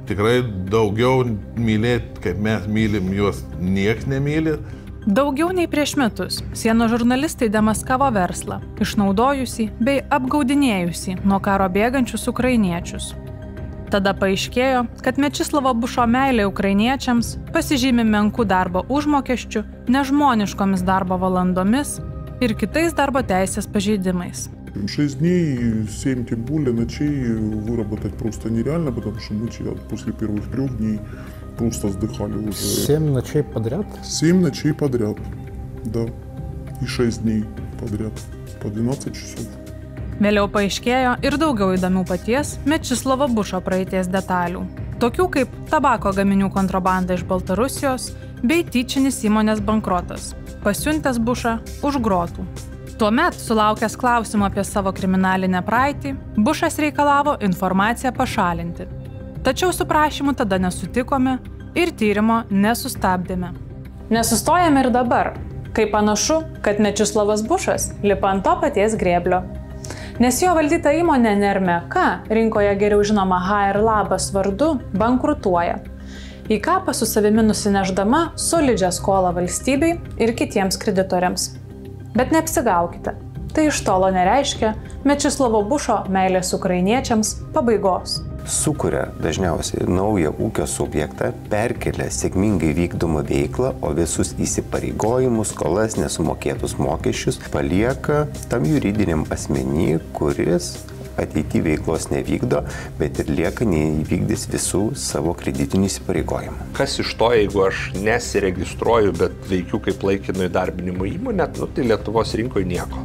Tikrai daugiau mylėti, kaip mes mylim juos, nieks nemyli. Daugiau nei prieš metus sienos žurnalistai demaskavo verslą, išnaudojusi bei apgaudinėjusi nuo karo bėgančius ukrainiečius. Tada paaiškėjo, kad Mečislovo Bušo meilė ukrainiečiams pasižymi menkų darbo užmokesčių, nežmoniškomis darbo valandomis ir kitais дарbo teisės pažeidимais. 6 дней, 7 тем более ночей выработать просто нереально, потому что мы после первых 3 дней просто сдыхали уже. 7 ночей подряд? 7 ночей подряд, да. И 6 дней подряд, по 12 часов. Vėliau paaiškėjo ir daugiau įdomių paties Mečislovo Bušo praeities detalių. Tokių kaip tabako gaminių kontrabanda iš Baltarusijos bei tyčinis įmonės bankrotas, pasiuntęs Bušą už grotų. Tuomet, sulaukęs klausimų apie savo kriminalinę praeitį, Bušas reikalavo informaciją pašalinti. Tačiau su prašymu tada nesutikome ir tyrimo nesustabdėme. Nesustojame ir dabar, kai panašu, kad Mečislovas Bušas lipa ant to paties grėblio. Nes jo valdyta įmonė Nermeka, rinkoje geriau žinoma HR Labas vardu, bankrutuoja. Į kapą su savimi nusineždama solidžią skolą valstybei ir kitiems kreditoriams. Bet neapsigaukite, tai iš tolo nereiškia Mečislovo Bušo meilės ukrainiečiams pabaigos. Sukuria dažniausiai naują ūkio subjektą, perkelia sėkmingai vykdomą veiklą, o visus įsipareigojimus, skolas, nesumokėtus mokesčius palieka tam juridiniam asmenį, kuris ateityje veiklos nevykdo, bet ir lieka neįvykdys visų savo kreditinių įsipareigojimų. Kas iš to, jeigu aš nesiregistruoju, bet veikiu kaip laikino įdarbinimo įmonė, tai Lietuvos rinkoje nieko.